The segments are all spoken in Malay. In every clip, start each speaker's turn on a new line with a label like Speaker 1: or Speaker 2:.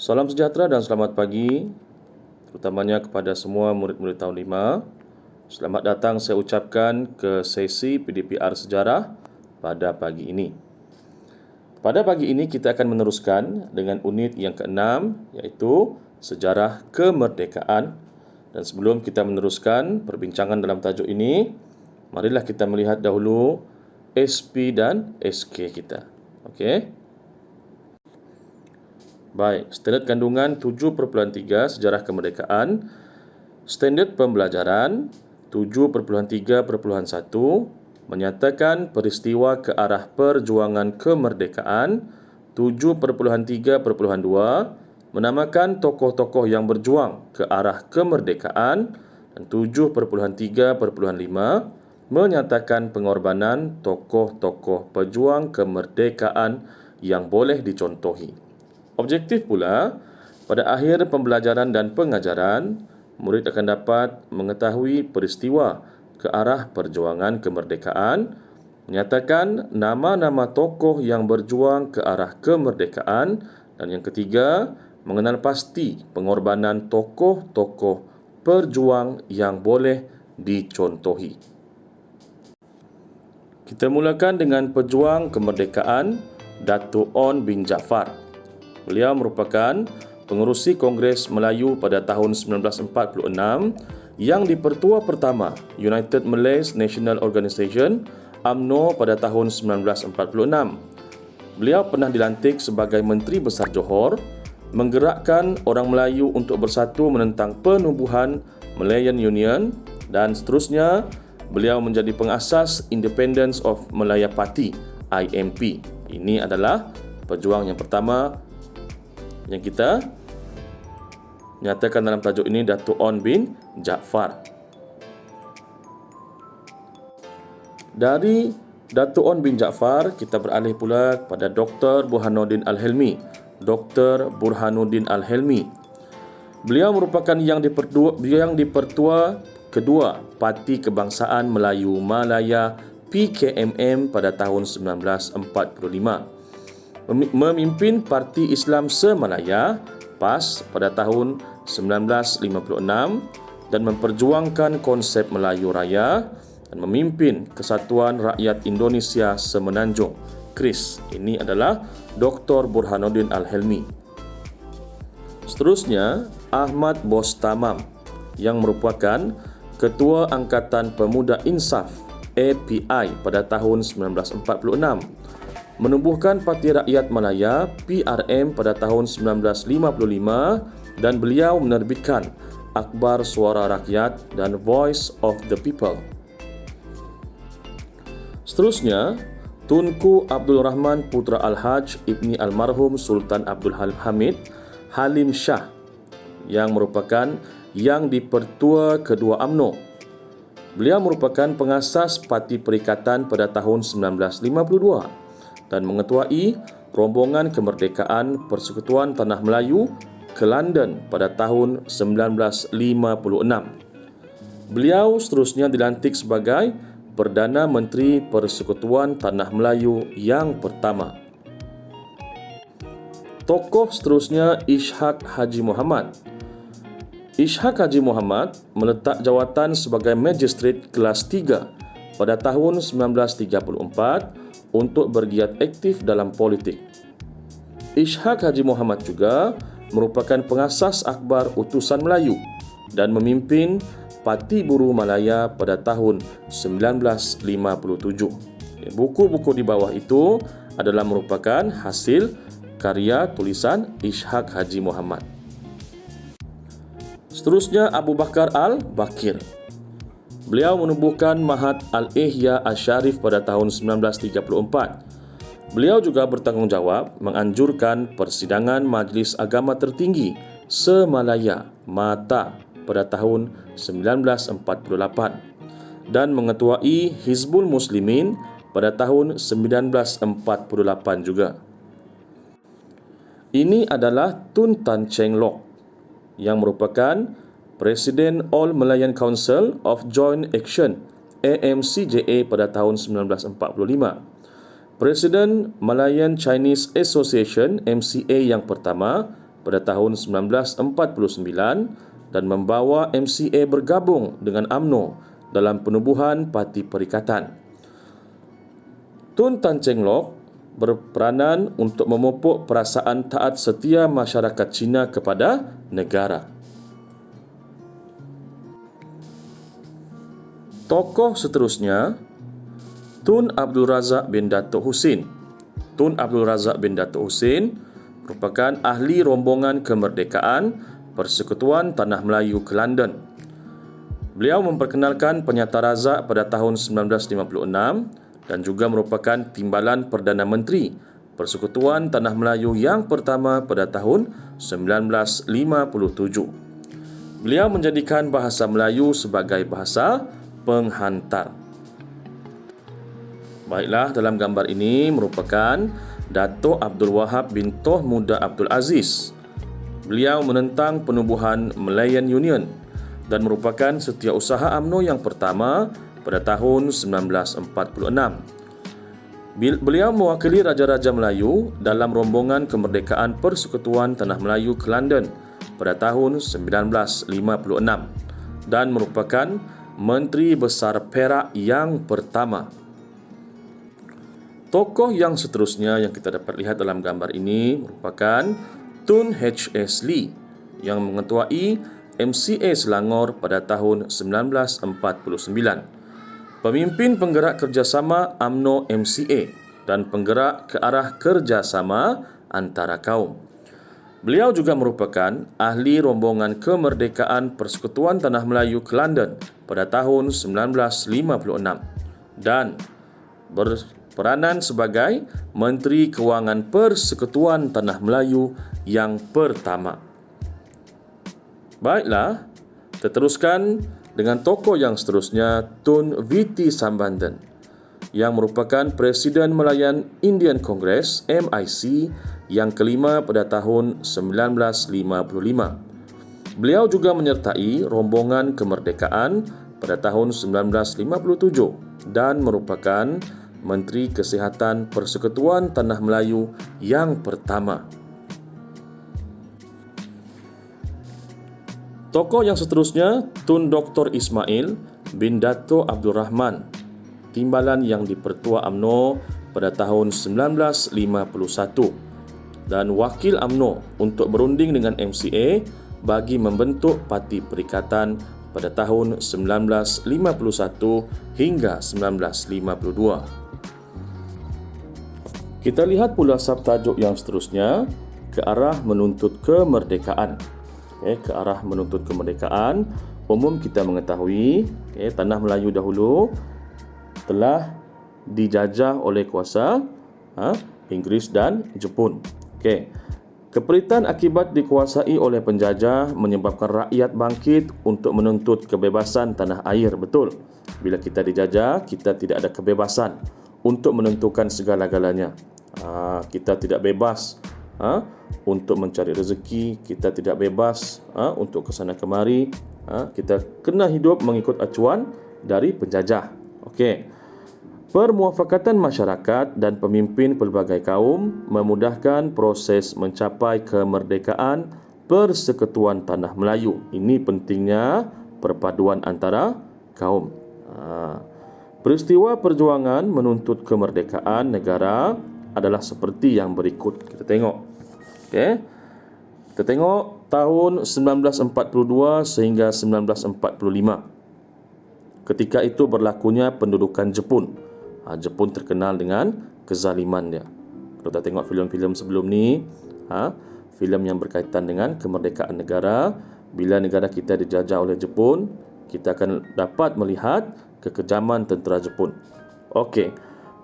Speaker 1: Salam sejahtera dan selamat pagi, terutamanya kepada semua murid-murid tahun 5. Selamat datang saya ucapkan ke sesi PDPR Sejarah pada pagi ini. Pada pagi ini kita akan meneruskan dengan unit yang ke-6, iaitu Sejarah Kemerdekaan. Dan sebelum kita meneruskan perbincangan dalam tajuk ini, marilah kita melihat dahulu SP dan SK kita. Okey. Baik, standard kandungan 7.3 Sejarah Kemerdekaan. Standard pembelajaran 7.3.1 menyatakan peristiwa ke arah perjuangan kemerdekaan. 7.3.2 menamakan tokoh-tokoh yang berjuang ke arah kemerdekaan. Dan 7.3.5 menyatakan pengorbanan tokoh-tokoh pejuang kemerdekaan yang boleh dicontohi. Objektif pula, pada akhir pembelajaran dan pengajaran, murid akan dapat mengetahui peristiwa ke arah perjuangan kemerdekaan, menyatakan nama-nama tokoh yang berjuang ke arah kemerdekaan, dan yang ketiga, mengenal pasti pengorbanan tokoh-tokoh perjuang yang boleh dicontohi. Kita mulakan dengan pejuang kemerdekaan Datuk On bin Jaafar. Beliau merupakan pengerusi Kongres Melayu pada tahun 1946 yang dipertua pertama United Malays National Organisation UMNO pada tahun 1946. Beliau pernah dilantik sebagai Menteri Besar Johor, menggerakkan orang Melayu untuk bersatu menentang penubuhan Malayan Union, dan seterusnya beliau menjadi pengasas Independence of Malaya Party IMP. Ini adalah pejuang yang pertama yang kita nyatakan dalam tajuk ini, Datuk On bin Jaafar. Dari Datuk On bin Jaafar, kita beralih pula kepada Dr. Burhanuddin Al-Helmi. Dr. Burhanuddin Al-Helmi, beliau merupakan yang dipertua kedua Parti Kebangsaan Melayu Malaya PKMM pada tahun 1945. Memimpin Parti Islam Semalaya PAS pada tahun 1956 dan memperjuangkan konsep Melayu Raya dan memimpin Kesatuan Rakyat Indonesia Semenanjung KRIS. Ini adalah Dr. Burhanuddin Al-Helmi. Seterusnya, Ahmad Bostamam yang merupakan Ketua Angkatan Pemuda Insaf API pada tahun 1946. Menubuhkan Parti Rakyat Malaya PRM pada tahun 1955 dan beliau menerbitkan Akhbar Suara Rakyat dan Voice of the People. Seterusnya, Tunku Abdul Rahman Putra Al-Haj Ibni Almarhum Sultan Abdul Hamid Halim Shah yang merupakan yang dipertua kedua UMNO. Beliau merupakan pengasas Parti Perikatan pada tahun 1952 dan mengetuai rombongan kemerdekaan Persekutuan Tanah Melayu ke London pada tahun 1956. Beliau seterusnya dilantik sebagai Perdana Menteri Persekutuan Tanah Melayu yang pertama. Tokoh seterusnya Ishak Haji Muhammad. Ishak Haji Muhammad meletak jawatan sebagai Magistrate kelas 3 pada tahun 1934 untuk bergiat aktif dalam politik. Ishak Haji Muhammad juga merupakan pengasas Akhbar Utusan Melayu dan memimpin Parti Buruh Malaya pada tahun 1957. Buku-buku di bawah itu adalah merupakan hasil karya tulisan Ishak Haji Muhammad. Seterusnya, Abu Bakar Al-Bakir. Beliau menubuhkan Mahat Al-Ihya Al-Sharif pada tahun 1934. Beliau juga bertanggungjawab menganjurkan persidangan Majlis Agama Tertinggi Semalaya MATA pada tahun 1948 dan mengetuai Hizbul Muslimin pada tahun 1948 juga. Ini adalah Tun Tan Cheng Lock yang merupakan Presiden All Malayan Council of Joint Action AMCJA pada tahun 1945. Presiden Malayan Chinese Association MCA yang pertama pada tahun 1949 dan membawa MCA bergabung dengan UMNO dalam penubuhan Parti Perikatan. Tun Tan Cheng Lock berperanan untuk memupuk perasaan taat setia masyarakat Cina kepada negara. Tokoh seterusnya, Tun Abdul Razak bin Datuk Husin. Tun Abdul Razak bin Datuk Husin merupakan ahli rombongan kemerdekaan Persekutuan Tanah Melayu ke London. Beliau memperkenalkan Penyata Razak pada tahun 1956 dan juga merupakan timbalan Perdana Menteri Persekutuan Tanah Melayu yang pertama pada tahun 1957. Beliau menjadikan bahasa Melayu sebagai bahasa penghantar. Baiklah, dalam gambar ini merupakan Datuk Abdul Wahab bin Toh Muda Abdul Aziz. Beliau menentang penubuhan Malayan Union dan merupakan setiausaha UMNO yang pertama pada tahun 1946. Beliau mewakili Raja-Raja Melayu dalam rombongan kemerdekaan Persekutuan Tanah Melayu ke London pada tahun 1956 dan merupakan Menteri Besar Perak yang pertama. Tokoh yang seterusnya yang kita dapat lihat dalam gambar ini merupakan Tun H.S. Lee yang mengetuai MCA Selangor pada tahun 1949. Pemimpin penggerak kerjasama UMNO MCA dan penggerak ke arah kerjasama antara kaum. Beliau juga merupakan ahli rombongan kemerdekaan Persekutuan Tanah Melayu ke London pada tahun 1956 dan berperanan sebagai Menteri Kewangan Persekutuan Tanah Melayu yang pertama. Baiklah, kita teruskan dengan tokoh yang seterusnya, Tun V.T. Sambandhan yang merupakan Presiden Malayan Indian Congress MIC yang kelima pada tahun 1955. Beliau juga menyertai rombongan kemerdekaan pada tahun 1957 dan merupakan Menteri Kesihatan Persekutuan Tanah Melayu yang pertama. Tokoh yang seterusnya, Tun Dr. Ismail bin Dato' Abdul Rahman, timbalan yang di-Pertua UMNO pada tahun 1951 dan wakil UMNO untuk berunding dengan MCA bagi membentuk Parti Perikatan pada tahun 1951 hingga 1952. Kita lihat pula subtajuk yang seterusnya, ke arah menuntut kemerdekaan. Ke arah menuntut kemerdekaan, umum kita mengetahui Tanah Melayu dahulu telah dijajah oleh kuasa Inggeris dan Jepun. Keperitan akibat dikuasai oleh penjajah menyebabkan rakyat bangkit untuk menuntut kebebasan tanah air. Betul, bila kita dijajah, kita tidak ada kebebasan untuk menentukan segala-galanya. Kita tidak bebas untuk mencari rezeki, kita tidak bebas untuk ke sana kemari. Kita kena hidup mengikut acuan dari penjajah. Permuafakatan masyarakat dan pemimpin pelbagai kaum memudahkan proses mencapai kemerdekaan Persekutuan Tanah Melayu. Ini pentingnya perpaduan antara kaum. Peristiwa perjuangan menuntut kemerdekaan negara adalah seperti yang berikut. Kita tengok. Kita tengok tahun 1942 sehingga 1945. Ketika itu berlakunya pendudukan Jepun. Jepun terkenal dengan kezaliman dia. Kalau kita tengok filem-filem sebelum ni, filem yang berkaitan dengan kemerdekaan negara, bila negara kita dijajah oleh Jepun, kita akan dapat melihat kekejaman tentera Jepun.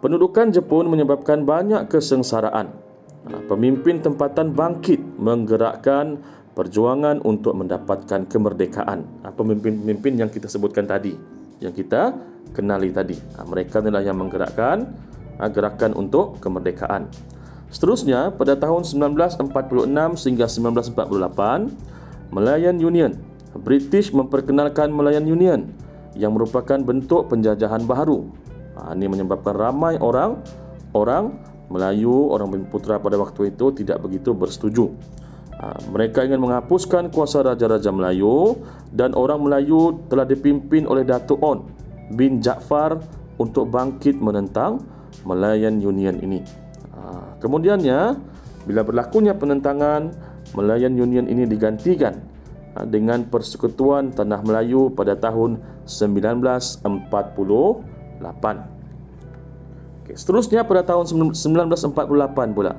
Speaker 1: Pendudukan Jepun menyebabkan banyak kesengsaraan. Pemimpin tempatan bangkit menggerakkan perjuangan untuk mendapatkan kemerdekaan. Pemimpin-pemimpin yang kita sebutkan tadi, yang kita kenali tadi, mereka adalah yang menggerakkan gerakan untuk kemerdekaan. Seterusnya, pada tahun 1946 sehingga 1948, Malayan Union, British memperkenalkan Malayan Union yang merupakan bentuk penjajahan baharu. Ini menyebabkan ramai orang Melayu, orang Bumi Putra pada waktu itu tidak begitu bersetuju. Mereka ingin menghapuskan kuasa Raja-Raja Melayu dan orang Melayu telah dipimpin oleh Datuk On bin Jaafar untuk bangkit menentang Malayan Union ini. Kemudiannya, bila berlakunya penentangan, Malayan Union ini digantikan dengan Persekutuan Tanah Melayu pada tahun 1948. Seterusnya pada tahun 1948 pula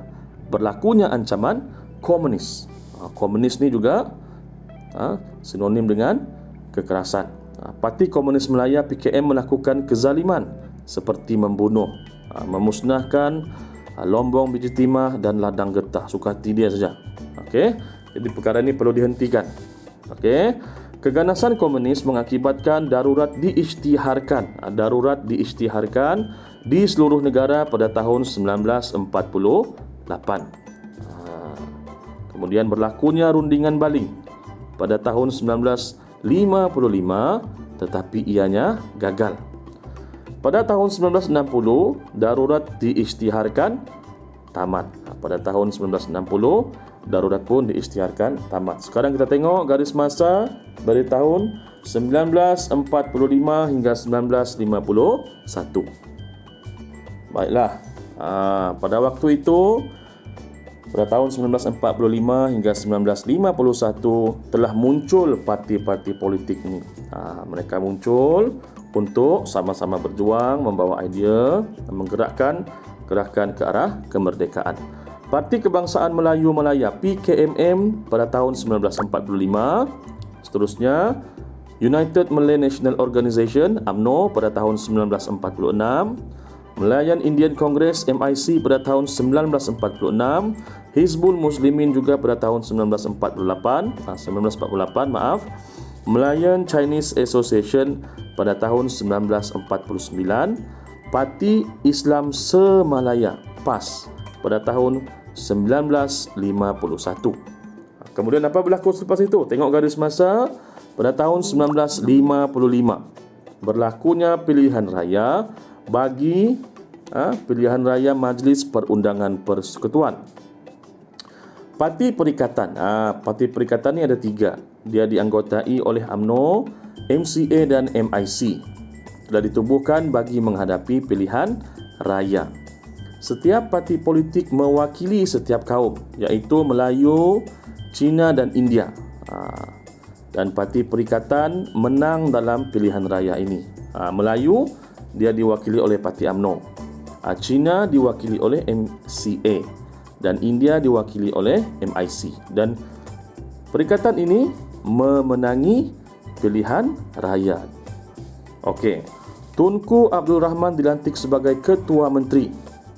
Speaker 1: berlakunya ancaman komunis. Komunis ni juga sinonim dengan kekerasan. Parti Komunis Melaya PKM melakukan kezaliman seperti membunuh, memusnahkan lombong biji timah dan ladang getah. Suka hati dia saja. Okey, jadi perkara ini perlu dihentikan. Okey, keganasan komunis mengakibatkan darurat diisytiharkan di seluruh negara pada tahun 1948. Kemudian berlakunya rundingan baling pada tahun 1955, tetapi ianya gagal. Pada tahun 1960, darurat diisytiharkan tamat. Pada tahun 1960, darurat pun diisytiharkan tamat. Sekarang kita tengok garis masa dari tahun 1945 hingga 1951. Baiklah, pada waktu itu, pada tahun 1945 hingga 1951 telah muncul parti-parti politik ini. Mereka muncul untuk sama-sama berjuang, membawa idea, menggerakkan gerakan ke arah kemerdekaan. Parti Kebangsaan Melayu Malaya PKMM pada tahun 1945. Seterusnya United Malay National Organisation UMNO pada tahun 1946. Malayan Indian Congress MIC pada tahun 1946, Hizbul Muslimin juga pada tahun 1948, Malayan Chinese Association pada tahun 1949, Parti Islam Semalaya PAS pada tahun 1951. Kemudian apa berlaku selepas itu? Tengok garis masa. Pada tahun 1955 berlakunya pilihan raya bagi pilihan raya Majlis Perundangan Persekutuan. Parti Perikatan. Parti Perikatan ni ada 3. Dia dianggotai oleh UMNO, MCA dan MIC. Telah ditubuhkan bagi menghadapi pilihan raya. Setiap parti politik mewakili setiap kaum, iaitu Melayu, Cina dan India. Dan Parti Perikatan menang dalam pilihan raya ini. Melayu dia diwakili oleh Parti UMNO, Cina diwakili oleh MCA dan India diwakili oleh MIC. Dan perikatan ini memenangi pilihan raya. Okey, Tunku Abdul Rahman dilantik sebagai Ketua Menteri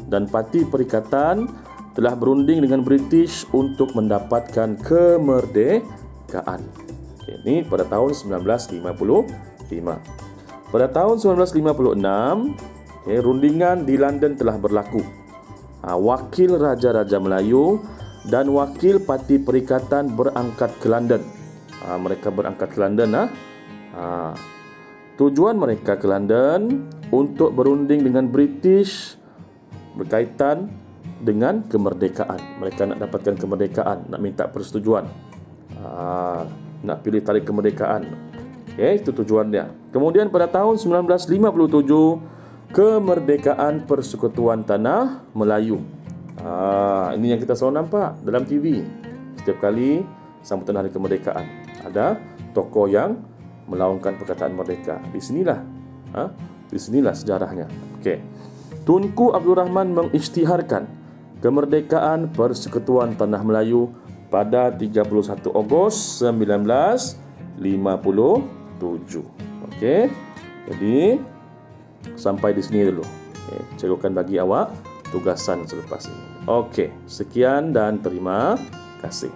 Speaker 1: dan Parti Perikatan telah berunding dengan British untuk mendapatkan kemerdekaan. Okey, ini pada tahun 1955. Pada tahun 1956, rundingan di London telah berlaku. Wakil Raja-Raja Melayu dan wakil Parti Perikatan berangkat ke London. Mereka berangkat ke London. Tujuan mereka ke London untuk berunding dengan British berkaitan dengan kemerdekaan. Mereka nak dapatkan kemerdekaan, nak minta persetujuan, nak pilih tarikh kemerdekaan. Itu tujuannya. Kemudian pada tahun 1957, kemerdekaan Persekutuan Tanah Melayu. Ini yang kita selalu nampak dalam TV. Setiap kali sambutan hari kemerdekaan, ada tokoh yang melaungkan perkataan merdeka. Di sinilah sejarahnya. Okey. Tunku Abdul Rahman mengisytiharkan kemerdekaan Persekutuan Tanah Melayu pada 31 Ogos 1957. Okey. Jadi sampai di sini dulu. Cikgu akan bagi awak tugasan selepas ini. Okey, sekian dan terima kasih.